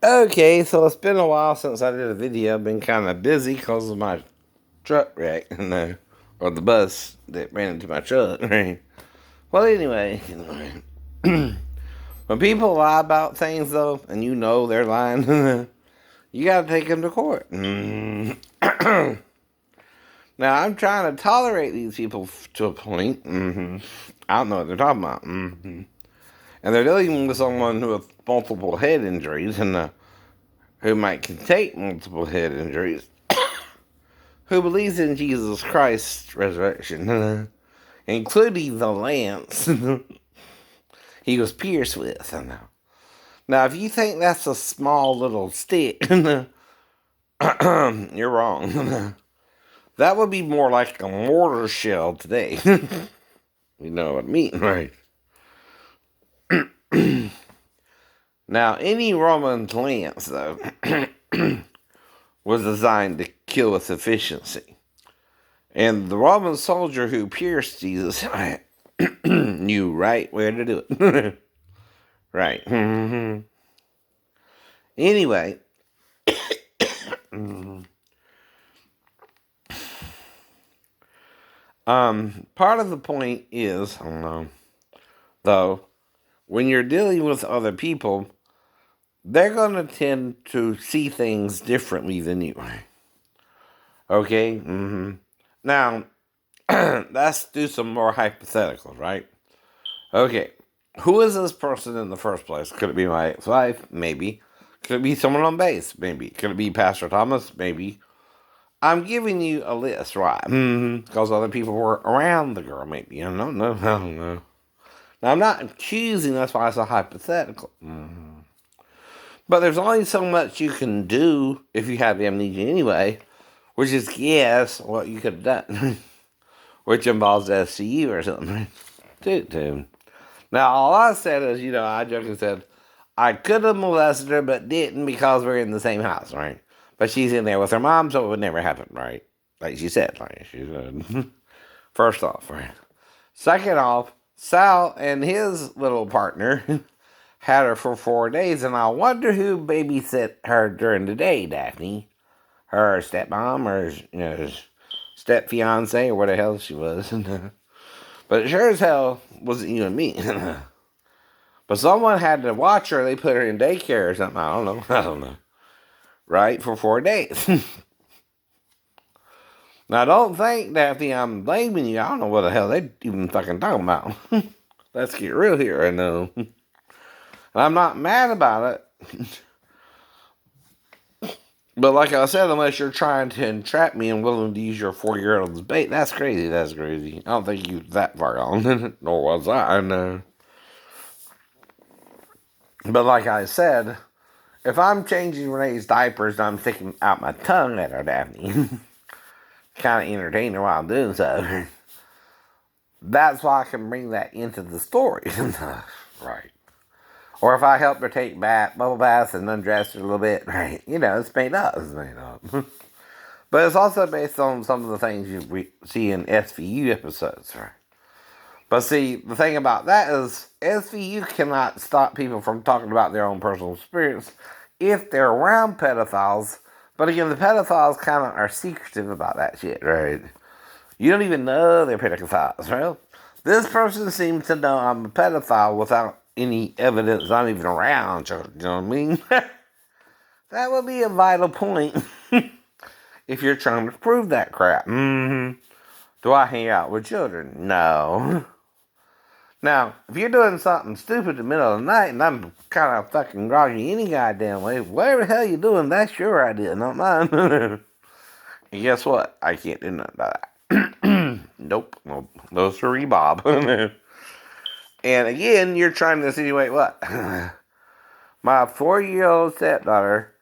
Okay, so it's been a while since I did a video. I've been kind of busy because of my truck wreck, or the bus that ran into my truck. Right? Well, anyway, when people lie about things, though, and you know they're lying, you gotta take them to court. Now, I'm trying to tolerate these people to a point. I don't know what they're talking about. And they're dealing with someone who has multiple head injuries and who might take multiple head injuries, who believes in Jesus Christ's resurrection, including the lance he was pierced with. Now, if you think that's a small little stick, you're wrong. That would be more like a mortar shell today. You know what I mean, right? Now, any Roman lance, though, was designed to kill with efficiency. And the Roman soldier who pierced Jesus knew right where to do it. Right. Anyway, part of the point is, though, when you're dealing with other people, they're going to tend to see things differently than you. Okay? Now, let's do some more hypotheticals, right? Okay. Who is this person in the first place? Could it be my ex-wife? Maybe. Could it be someone on base? Maybe. Could it be Pastor Thomas? Maybe. I'm giving you a list, right? Because other people were around the girl, maybe. I don't know. Now, I'm not accusing, that's why it's a hypothetical. But there's only so much you can do if you have amnesia anyway, which is guess what you could have done, which involves SCU or something. Dude. Now, all I said is, I jokingly said, I could have molested her, but didn't because we're in the same house, right? But she's in there with her mom, so it would never happen, right? Like she said, First off, right? Second off, Sal and his little partner had her for 4 days, and I wonder who babysat her during the day, Daphne. Her stepmom or step fiance or what the hell she was. But sure as hell wasn't you and me. But someone had to watch her. They put her in daycare or something. I don't know. Right? For 4 days. Now, don't think, Daphne, I'm blaming you. I don't know what the hell they even fucking talking about. Let's get real here. I know. And I'm not mad about it. But like I said, unless you're trying to entrap me and willing to use your 4-year-old as bait, that's crazy. That's crazy. I don't think you that far gone. Nor was I. No. But like I said, if I'm changing Renee's diapers and I'm sticking out my tongue at her, Daphne, kind of entertain her while I'm doing so, that's why I can bring that into the story. Right. Or if I help her take bubble baths and undress her a little bit, right? It's made up. But it's also based on some of the things you see in SVU episodes, right? But see, the thing about that is SVU cannot stop people from talking about their own personal experience if they're around pedophiles. But again, the pedophiles kind of are secretive about that shit, right? You don't even know they're pedophiles, right? This person seems to know I'm a pedophile without any evidence I'm even around. You know what I mean? That would be a vital point if you're trying to prove that crap. Do I hang out with children? No. Now, if you're doing something stupid in the middle of the night and I'm kind of fucking groggy any goddamn way, whatever the hell you doing, that's your idea, not mine. And guess what? I can't do nothing about that. Nope. No sorry, Bob. And again, you're trying to insinuate what? My 4-year-old stepdaughter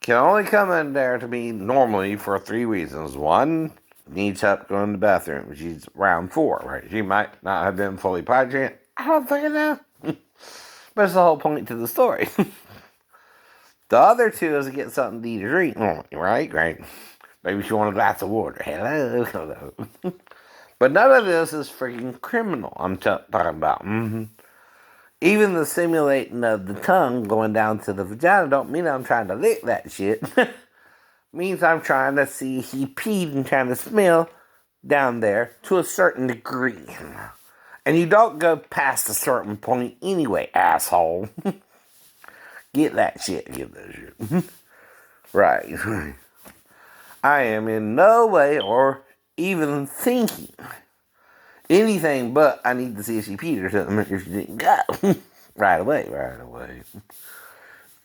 can only come in there to me normally for 3 reasons. One, needs help going to the bathroom. She's around 4, right? She might not have been fully potty. I don't think I know. But it's the whole point to the story. The other 2 is to get something to eat or drink normally, right? Maybe she wanted a glass of water. Hello. But none of this is freaking criminal, I'm talking about. Even the simulating of the tongue going down to the vagina don't mean I'm trying to lick that shit. Means I'm trying to see if he peed and trying to smell down there to a certain degree. And you don't go past a certain point anyway, asshole. Get that shit. Get that shit. Right. I am in no way or even thinking anything but I need to see if she peed or something if she didn't go. Right away.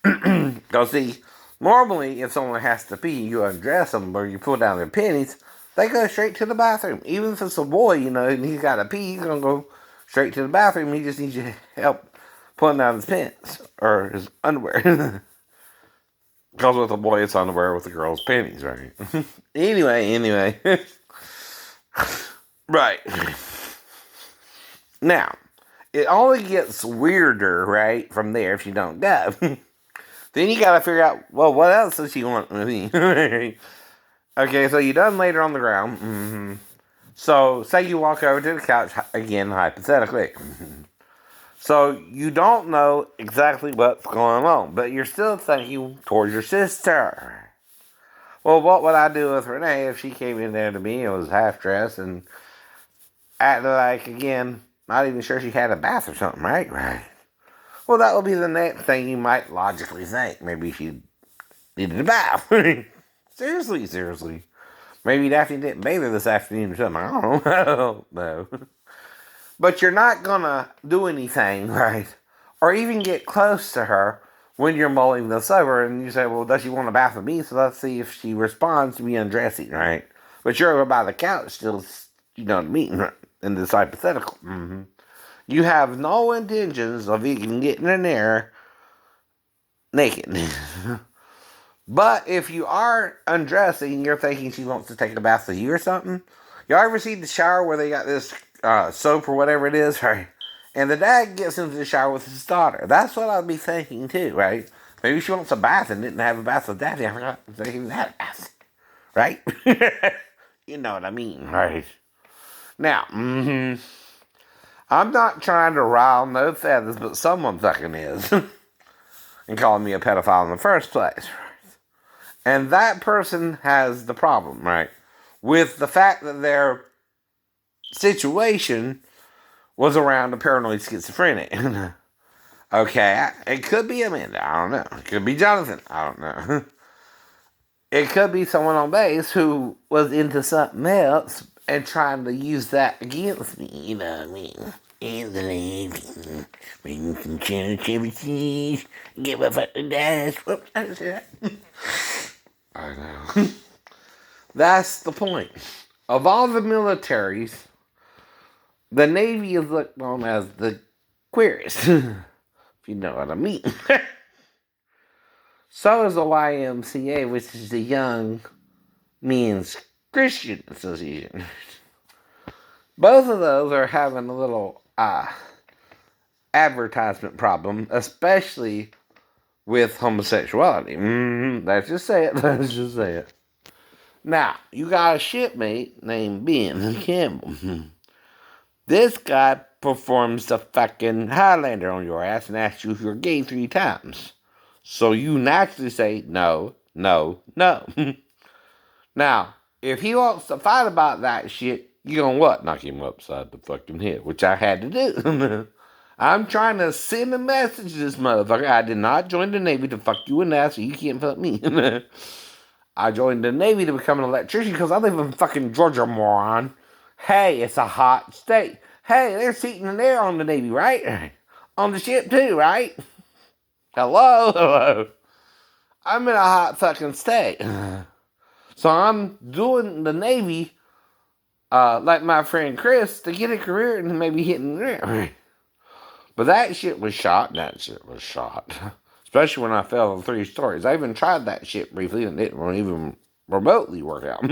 Because see, normally if someone has to pee, you undress them or you pull down their panties, they go straight to the bathroom. Even if it's a boy, and he's got to pee, he's going to go straight to the bathroom. He just needs your help pulling down his pants or his underwear. Because with a boy, it's underwear. With the girl's panties, right? Anyway. Right. Now, it only gets weirder, right, from there if you don't go. Then you gotta figure out, well, what else does she want with me? Okay, so you done laid her on the ground. Mm-hmm. So, say you walk over to the couch, again, hypothetically. So, you don't know exactly what's going on, but you're still thinking towards your sister. Well, what would I do with Renee if she came in there to me and was half-dressed and acted like, again, not even sure she had a bath or something, right? Right. Well, that would be the next thing you might logically think. Maybe she needed a bath. Seriously. Maybe Daphne didn't bathe her this afternoon or something. I don't know. But you're not going to do anything, right? Or even get close to her when you're mulling this over and you say, well, does she want a bath with me? So let's see if she responds to me undressing, right? But you're over by the couch still, you know what I mean, in this hypothetical. Mm-hmm. You have no intentions of even getting in there naked. But if you are undressing, you're thinking she wants to take a bath with you or something. Y'all ever see the shower where they got this soap or whatever it is, right? And the dad gets into the shower with his daughter. That's what I'd be thinking too, right? Maybe she wants a bath and didn't have a bath with Daddy. I forgot they even had a bath, right? You know what I mean, right? Now, I'm not trying to rile no feathers, but someone fucking is. And calling me a pedophile in the first place. And that person has the problem, right? With the fact that their situation was around a paranoid schizophrenic. Okay, it could be Amanda, I don't know. It could be Jonathan, I don't know. It could be someone on base who was into something else and trying to use that against me, you know what I mean? In the lady, bring some cheese, get my fucking dash. Whoops, I said that. I know. That's the point. Of all the militaries, the Navy is looked on as the queerest, if you know what I mean. So is the YMCA, which is the Young Men's Christian Association. Both of those are having a little advertisement problem, especially with homosexuality. Let's just say it. Now, you got a shipmate named Ben Campbell. This guy performs the fucking Highlander on your ass and asks you if you're gay 3 times. So you naturally say, no. Now, if he wants to fight about that shit, you gonna what? Knock him upside the fucking head, which I had to do. I'm trying to send a message to this motherfucker. I did not join the Navy to fuck you in the ass, so you can't fuck me. I joined the Navy to become an electrician because I live in fucking Georgia, moron. Hey, it's a hot state. Hey, there's heating and air on the Navy, right? On the ship too, right? Hello? I'm in a hot fucking state. So I'm doing the Navy, like my friend Chris, to get a career and maybe hitting there. But that shit was shot. Especially when I fell in 3 stories. I even tried that shit briefly and it didn't even remotely work out.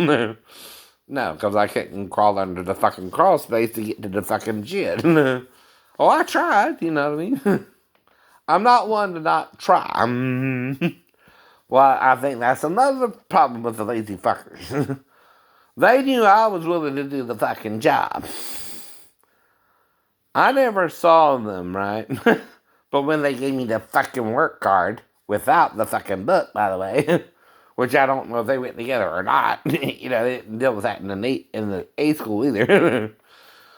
No, because I couldn't crawl under the fucking crawl space to get to the fucking shit. Oh, I tried, you know what I mean? I'm not one to not try. Well, I think that's another problem with the lazy fuckers. They knew I was willing to do the fucking job. I never saw them, right? But when they gave me the fucking work card, without the fucking book, by the way, which I don't know if they went together or not. You know, they didn't deal with that in the A school either.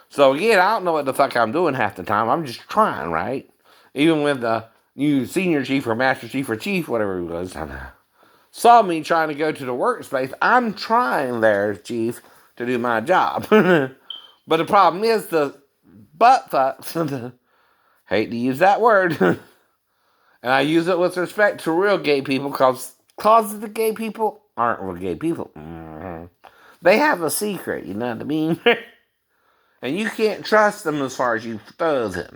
So again, I don't know what the fuck I'm doing half the time. I'm just trying, right? Even with the new senior chief or master chief or chief, whatever he was, saw me trying to go to the workspace. I'm trying there, chief, to do my job. But the problem is the butt fucks. Hate to use that word. And I use it with respect to real gay people because the gay people aren't real gay people. They have a secret, you know what I mean? And you can't trust them as far as you throws it.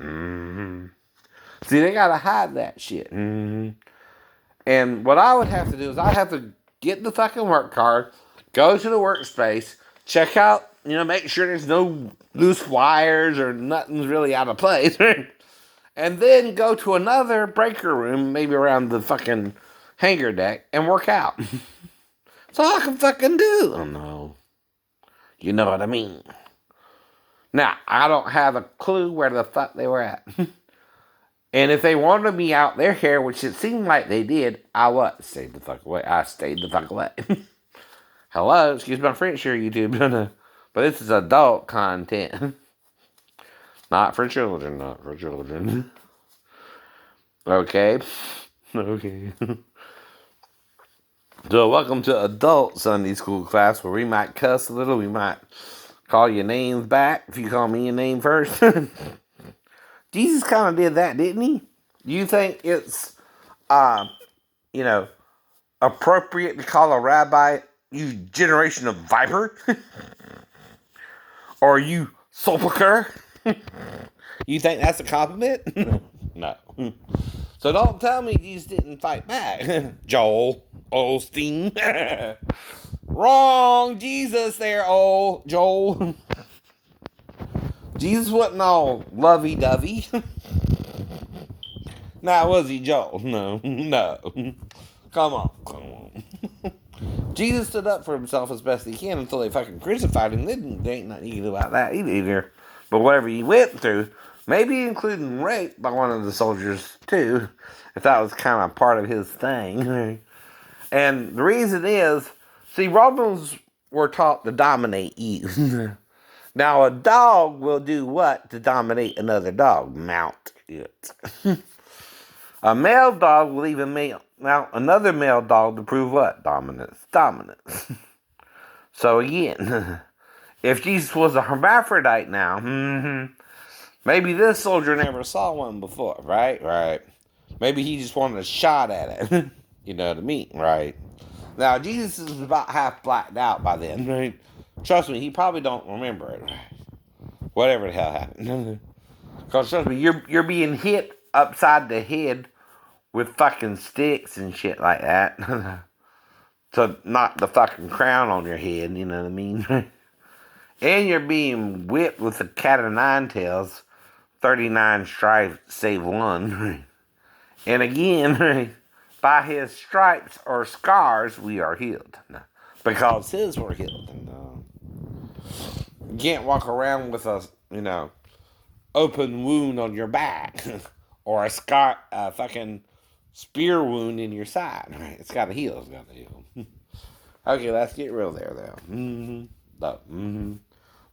See, they gotta hide that shit. And what I would have to do is I'd have to get the fucking work card, go to the workspace, check out, make sure there's no loose wires or nothing's really out of place. And then go to another breaker room, maybe around the fucking hangar deck, and work out. That's all I can fucking do. Oh no. You know what I mean. Now, I don't have a clue where the fuck they were at. And if they wanted me out their hair, which it seemed like they did, I what? Stayed the fuck away. I stayed the fuck away. Hello, excuse my French here, YouTube. But this is adult content. Not for children, not for children. Okay. Okay. So welcome to adult Sunday school class where we might cuss a little, we might call your names back if you call me a name first. Jesus kind of did that, didn't he? Do you think it's, appropriate to call a rabbi, you generation of viper? Or you sepulcher? You think that's a compliment? No. So don't tell me Jesus didn't fight back. Joel Osteen. Wrong Jesus there, old Joel. Jesus wasn't all lovey-dovey. Now, was he, Joel? No. Come on. Jesus stood up for himself as best he can until they fucking crucified him. There ain't nothing you can do about that either. But whatever he went through, maybe including rape by one of the soldiers too, if that was kind of part of his thing. And the reason is, see, Romans were taught to dominate you. Now, a dog will do what to dominate another dog? Mount it. A male dog will even mount another male dog to prove what? Dominance. So again, if Jesus was a hermaphrodite now, maybe this soldier never saw one before, right? Maybe he just wanted a shot at it. You know what I mean, right? Now, Jesus is about half blacked out by then, right? Trust me, he probably don't remember it. Whatever the hell happened. Because trust me, you're being hit upside the head with fucking sticks and shit like that. To knock the fucking crown on your head, you know what I mean? And you're being whipped with a cat of nine tails. 39 stripes save one. And again, by his stripes or scars, we are healed. Because his were healed. You can't walk around with a, open wound on your back. Or a fucking spear wound in your side. Right? It's got to heal. Okay, let's get real there, though.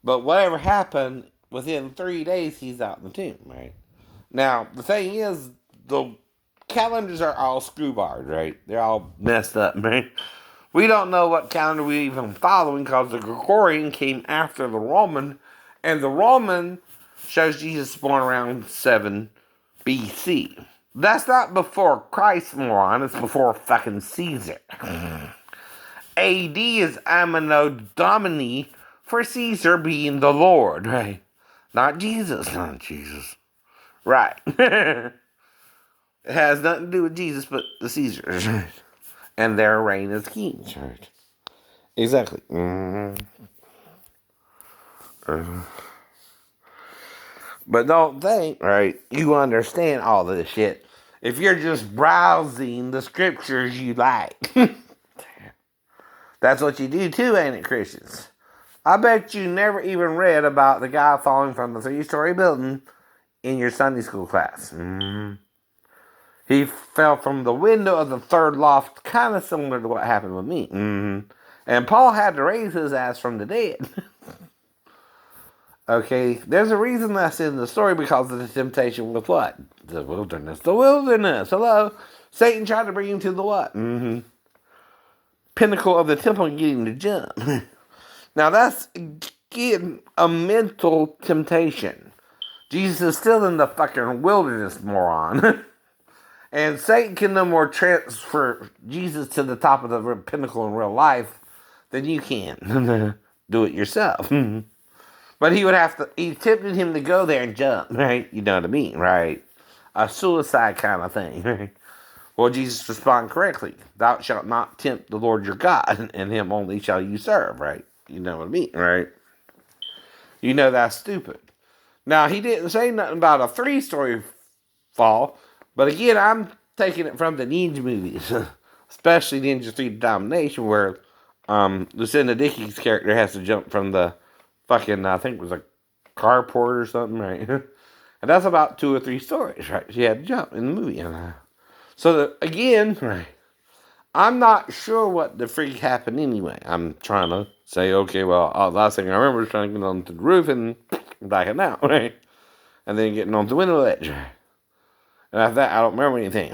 But whatever happened, within 3 days, he's out in the tomb, right? Now, the thing is, the calendars are all screwbarred, right? They're all messed up, right? We don't know what calendar we're even following because the Gregorian came after the Roman, and the Roman shows Jesus born around 7 BC. That's not before Christ, moron. It's before fucking Caesar. AD is Anno Domini for Caesar being the Lord, right? Not Jesus. Right. It has nothing to do with Jesus, but the Caesars, right? And their reign as kings, right? Exactly. But don't think, right, you understand all this shit if you're just browsing the scriptures you like. That's what you do too, ain't it, Christians? I bet you never even read about the guy falling from the 3-story building in your Sunday school class. He fell from the window of the third loft, kind of similar to what happened with me. And Paul had to raise his ass from the dead. Okay, there's a reason that's in the story because of the temptation with what? The wilderness. The wilderness. Hello? Satan tried to bring him to the what? Pinnacle of the temple and get him to jump. Now that's, again, a mental temptation. Jesus is still in the fucking wilderness, moron. And Satan can no more transfer Jesus to the top of the pinnacle in real life than you can. Do it yourself. But he tempted him to go there and jump, right? You know what I mean, right? A suicide kind of thing, right? Well, Jesus responded correctly. Thou shalt not tempt the Lord your God, and him only shall you serve, right? You know what I mean, right? You know that's stupid. Now, he didn't say nothing about a 3-story fall, but again, I'm taking it from the Ninja movies, especially Ninja 3 Domination, where Lucinda Dickey's character has to jump from the fucking, I think it was a carport or something, right? And that's about 2 or 3 stories, right? She had to jump in the movie. So, again, right, I'm not sure what the freak happened anyway. I'm trying to say, okay, well, last thing I remember was trying to get onto the roof and backing out, right? And then getting on the window ledge. And after that, I don't remember anything.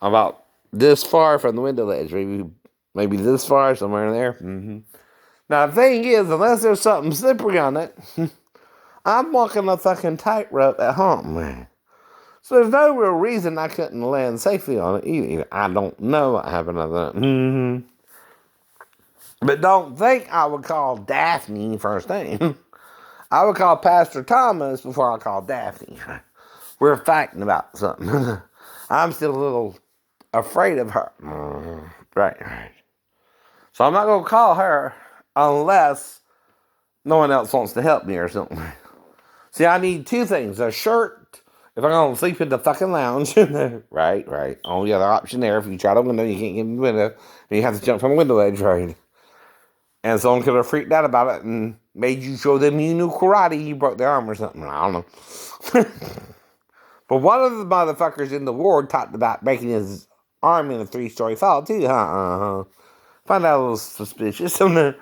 I'm about this far from the window ledge. Maybe this far, somewhere in there. Now, the thing is, unless there's something slippery on it, I'm walking a fucking tightrope at home, man. So there's no real reason I couldn't land safely on it either. I don't know what happened to that. But don't think I would call Daphne first thing. I would call Pastor Thomas before I call Daphne. We're fighting about something. I'm still a little afraid of her. Right. So I'm not going to call her unless no one else wants to help me or something. See, I need 2 things. A shirt, if I'm going to sleep in the fucking lounge. Right. Only other option there, if you try the window, you can't get in the window. And you have to jump from the window ledge, right? And someone could have freaked out about it and made you show them you knew karate, you broke their arm or something. I don't know. But one of the motherfuckers in the ward talked about breaking his arm in a 3-story fall, too, huh? Find that a little suspicious while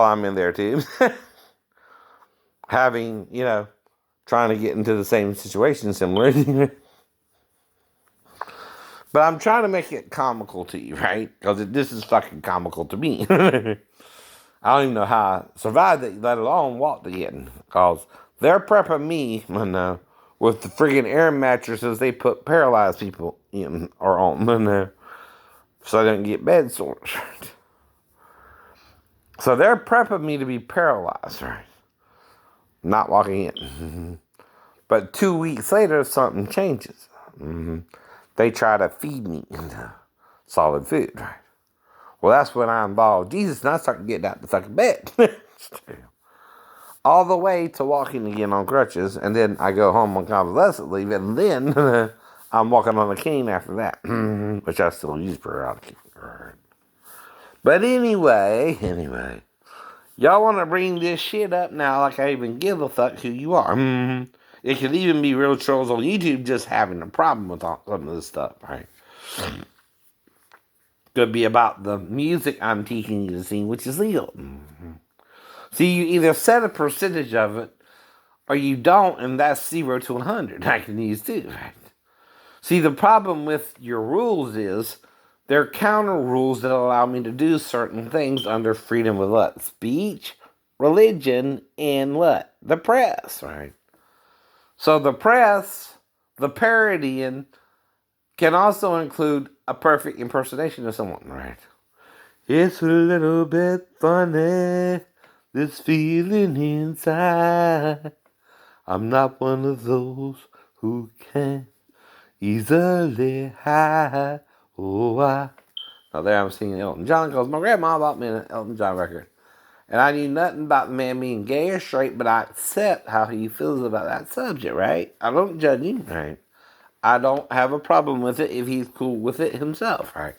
I'm in there, too. Having, trying to get into the same situation similar. But I'm trying to make it comical to you, right? Because this is fucking comical to me. I don't even know how I survived it, let alone walked again. Because they're prepping me, with the friggin' air mattresses they put paralyzed people in or on, so I don't get bed sores. So they're prepping me to be paralyzed, right? Not walking in. But 2 weeks later, something changes. They try to feed me solid food, right? Well, that's when I involve Jesus, and I start getting out the fucking bed. All the way to walking again on crutches, and then I go home on convalescent leave, and then I'm walking on a cane after that, which I still use periodically. But anyway, y'all want to bring this shit up now like I even give a fuck who you are. It could even be real trolls on YouTube just having a problem with some of this stuff, right? Could be about the music I'm teaching you to sing, which is legal. See, you either set a percentage of it, or you don't, and that's 0 to 100. I can use too, right? See, the problem with your rules is they're counter rules that allow me to do certain things under freedom of what? Speech, religion, and what? The press, right? So the press, the parodying, can also include a perfect impersonation of someone, right? It's a little bit funny, this feeling inside. I'm not one of those who can easily hide. Now there I'm singing Elton John because my grandma bought me an Elton John record. And I knew nothing about the man being gay or straight, but I accept how he feels about that subject, right? I don't judge him, right? I don't have a problem with it if he's cool with it himself, right?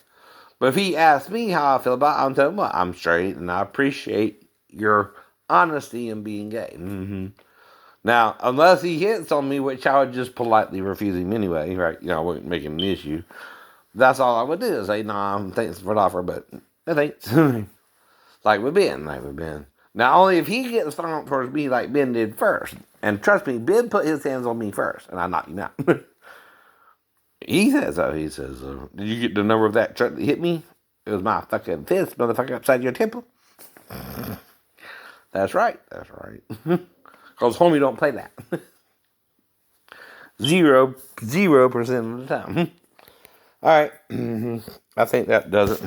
But if he asks me how I feel about it, I'm telling him, well, I'm straight, and I appreciate your honesty in being gay. Now, unless he hits on me, which I would just politely refuse him anyway, right? I wouldn't make it an issue. That's all I would do is say, nah, thanks for the offer, but no thanks. like with Ben. Now, only if he gets thrown up towards me like Ben did first. And trust me, Ben put his hands on me first, and I knocked him out. He says so. He says, did you get the number of that truck that hit me? It was my fucking fist, motherfucker, upside your temple. That's right. Because homie don't play that. 0% of the time. All right. I think that does it.